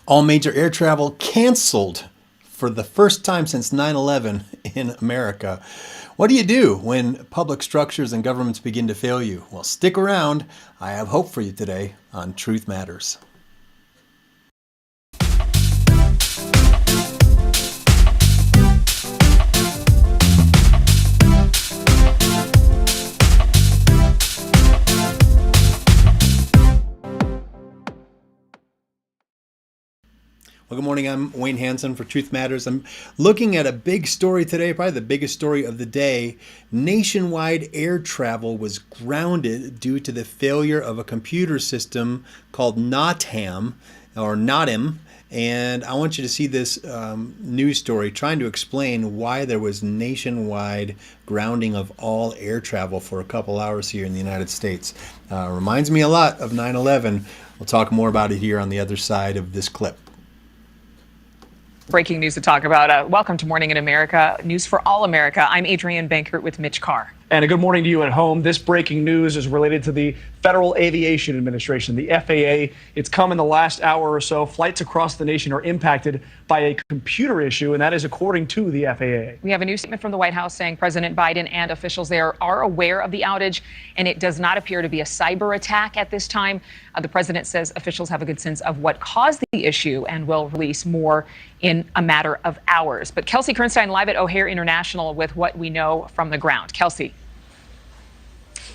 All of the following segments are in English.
All major air travel canceled for the first time since 9/11 in America. What do you do when public structures and governments begin to fail you? Well, stick around. I have hope for you today on Truth Matters. Well, good morning. I'm Wayne Hanson for Truth Matters. I'm looking at a big story today, probably the biggest story of the day. Nationwide air travel was grounded due to the failure of a computer system called NOTAM, or NOTAM. And I want you to see this news story trying to explain why there was nationwide grounding of all air travel for a couple hours here in the United States. Reminds me a lot of 9/11. We'll talk more about it here on the other side of this clip. Breaking news to talk about. Welcome to Morning in America, news for all America. I'm Adrienne Bankert with Mitch Carr. And a good morning to you at home. This breaking news is related to the Federal Aviation Administration, the FAA. It's come in the last hour or so. Flights across the nation are impacted by a computer issue, and that is according to the FAA. We have a new statement from the White House saying President Biden and officials there are aware of the outage, and it does not appear to be a cyber attack at this time. The president says officials have a good sense of what caused the issue and will release more in a matter of hours. But Kelsey Kernstein live at O'Hare International with what we know from the ground. Kelsey.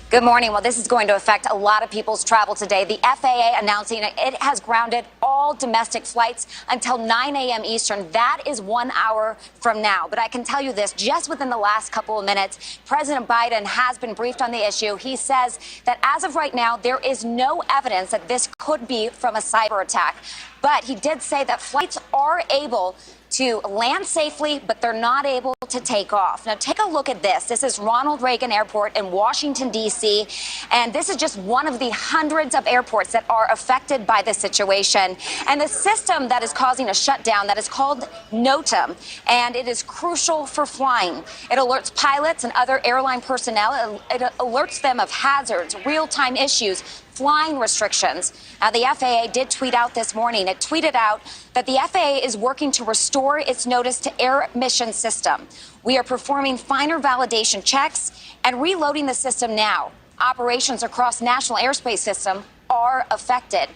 Good morning. Well, this is going to affect a lot of people's travel today. The FAA announcing it has grounded all domestic flights until 9 a.m. Eastern. That is 1 hour from now. But I can tell you this, just within the last couple of minutes, President Biden has been briefed on the issue. He says that as of right now, there is no evidence that this could be from a cyber attack. But he did say that flights are able to land safely, but they're not able to take off. Now, take a look at this. This is Ronald Reagan Airport in Washington, D.C., and this is just one of the hundreds of airports that are affected by this situation. And the system that is causing a shutdown, that is called NOTAM, and it is crucial for flying. It alerts pilots and other airline personnel. It alerts them of hazards, real-time issues, flying restrictions. Now, the FAA did tweet out this morning. It tweeted out that the FAA is working to restore its notice to air mission system. We are performing finer validation checks and reloading the system now. Operations across national airspace system are affected.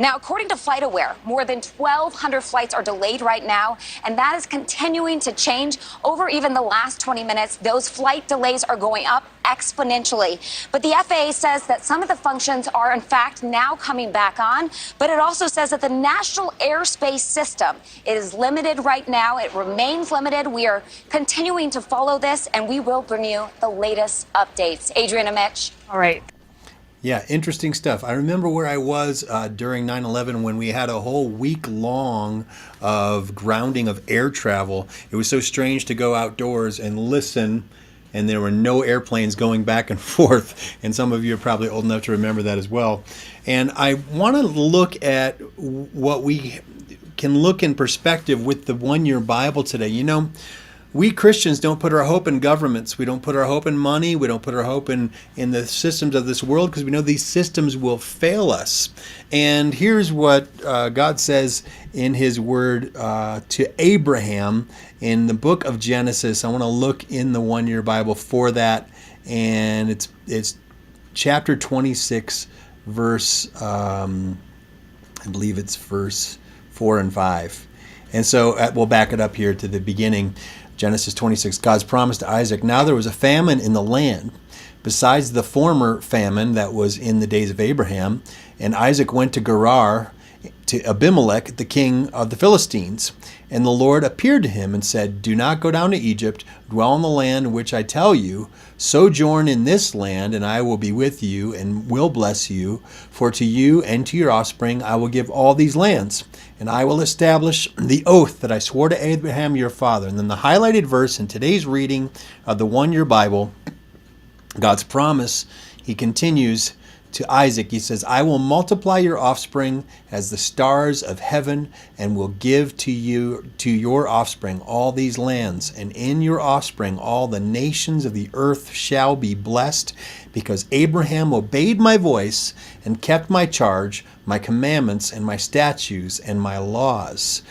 Now, according to FlightAware, more than 1,200 flights are delayed right now, and that is continuing to change over even the last 20 minutes. Those flight delays are going up exponentially. But the FAA says that some of the functions are, in fact, now coming back on. But it also says that the national airspace system is limited right now. It remains limited. We are continuing to follow this, and we will bring you the latest updates. Adrienne and Mitch. All right. Yeah, interesting stuff. I remember where I was during 9/11 when we had a whole week long of grounding of air travel. It was so strange to go outdoors and listen, and there were no airplanes going back and forth. And some of you are probably old enough to remember that as well. And I want to look at what we can look in perspective with the one-year Bible today. You know, we Christians don't put our hope in governments. We don't put our hope in money. We don't put our hope in the systems of this world because we know these systems will fail us. And here's what God says in his word to Abraham in the book of Genesis. I want to look in the one-year Bible for that. And it's chapter 26, verse, I believe it's verse 4 and 5. And so we'll back it up here to the beginning. Genesis 26, God's promise to Isaac. Now there was a famine in the land, besides the former famine that was in the days of Abraham. And Isaac went to Gerar to Abimelech, the king of the Philistines. And the Lord appeared to him and said, do not go down to Egypt, dwell in the land which I tell you, sojourn in this land, and I will be with you and will bless you. For to you and to your offspring I will give all these lands, and I will establish the oath that I swore to Abraham your father. And then the highlighted verse in today's reading of the one-year Bible, God's promise, he continues to Isaac, he says, I will multiply your offspring as the stars of heaven and will give to your offspring all these lands. And in your offspring all the nations of the earth shall be blessed, because Abraham obeyed my voice and kept my charge, my commandments and my statutes and my laws.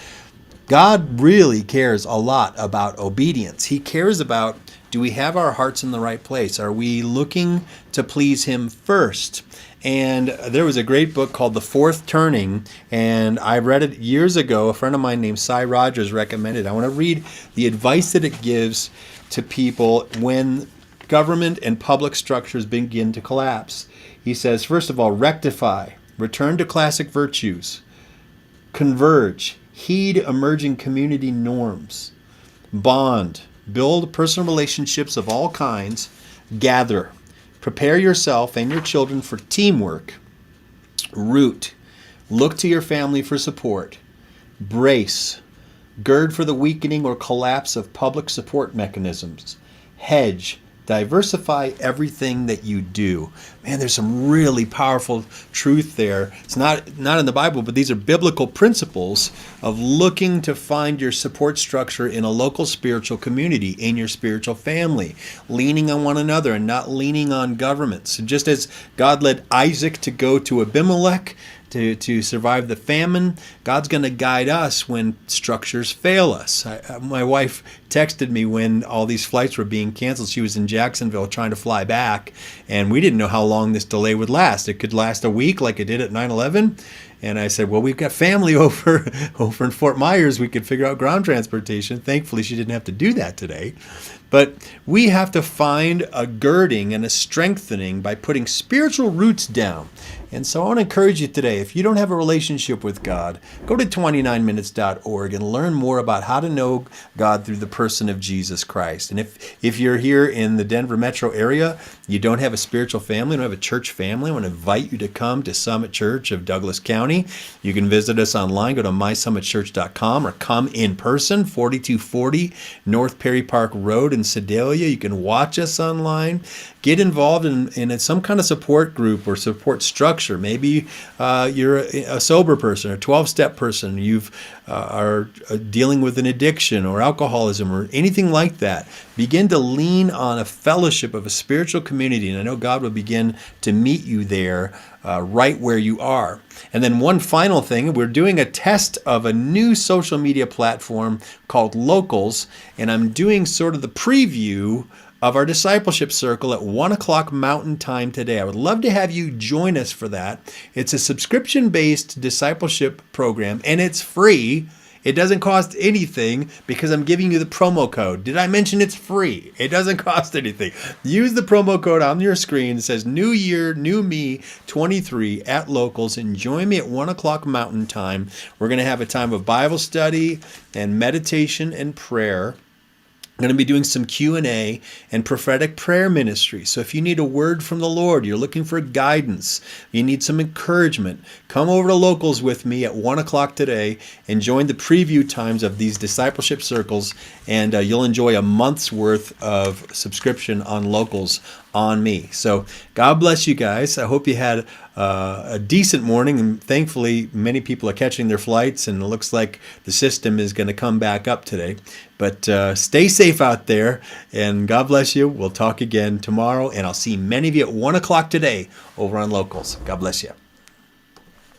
God really cares a lot about obedience. He cares about, do we have our hearts in the right place? Are we looking to please him first? And there was a great book called The Fourth Turning, and I read it years ago. A friend of mine named Cy Rogers recommended it. I want to read the advice that it gives to people when government and public structures begin to collapse. He says, first of all, rectify, return to classic virtues, converge, heed emerging community norms, bond, build personal relationships of all kinds, gather, prepare yourself and your children for teamwork, root, look to your family for support, brace, gird for the weakening or collapse of public support mechanisms, hedge, diversify everything that you do. Man, there's some really powerful truth there. It's not in the Bible, but these are biblical principles of looking to find your support structure in a local spiritual community, in your spiritual family, leaning on one another and not leaning on governments. Just as God led Isaac to go to Abimelech to survive the famine, God's going to guide us when structures fail us. My wife texted me when all these flights were being canceled. She was in Jacksonville trying to fly back, and we didn't know how long this delay would last. It could last a week like it did at 9/11. And I said, well, we've got family over in Fort Myers. We could figure out ground transportation. Thankfully, she didn't have to do that today. But we have to find a girding and a strengthening by putting spiritual roots down. And so I want to encourage you today, if you don't have a relationship with God, go to 29minutes.org and learn more about how to know God through the person of Jesus Christ. And if you're here in the Denver metro area, you don't have a spiritual family, don't have a church family, I want to invite you to come to Summit Church of Douglas County. You can visit us online, go to mysummitchurch.com, or come in person, 4240 North Perry Park Road in Sedalia. You can watch us online. Get involved in some kind of support group or support structure. Maybe you're a sober person or a 12-step person. You are dealing with an addiction or alcoholism or anything like that. Begin to lean on a fellowship of a spiritual community, and I know God will begin to meet you there right where you are. And then one final thing, we're doing a test of a new social media platform called Locals, and I'm doing sort of the preview of our discipleship circle at 1 o'clock Mountain Time today. I would love to have you join us for that. It's a subscription-based discipleship program, and it's free. It doesn't cost anything because I'm giving you the promo code. Did I mention it's free? It doesn't cost anything. Use the promo code on your screen. It says New Year, New Me 23 at Locals, and join me at 1 o'clock Mountain Time. We're going to have a time of Bible study and meditation and prayer. I'm going to be doing some Q&A and prophetic prayer ministry. So if you need a word from the Lord, you're looking for guidance, you need some encouragement, come over to Locals with me at 1 o'clock today and join the preview times of these discipleship circles, and you'll enjoy a month's worth of subscription on Locals on me. So God bless you guys. I hope you had a decent morning, and thankfully many people are catching their flights, and it looks like the system is going to come back up today. But stay safe out there, and God bless you. We'll talk again tomorrow, and I'll see many of you at 1 o'clock today over on Locals. God bless you.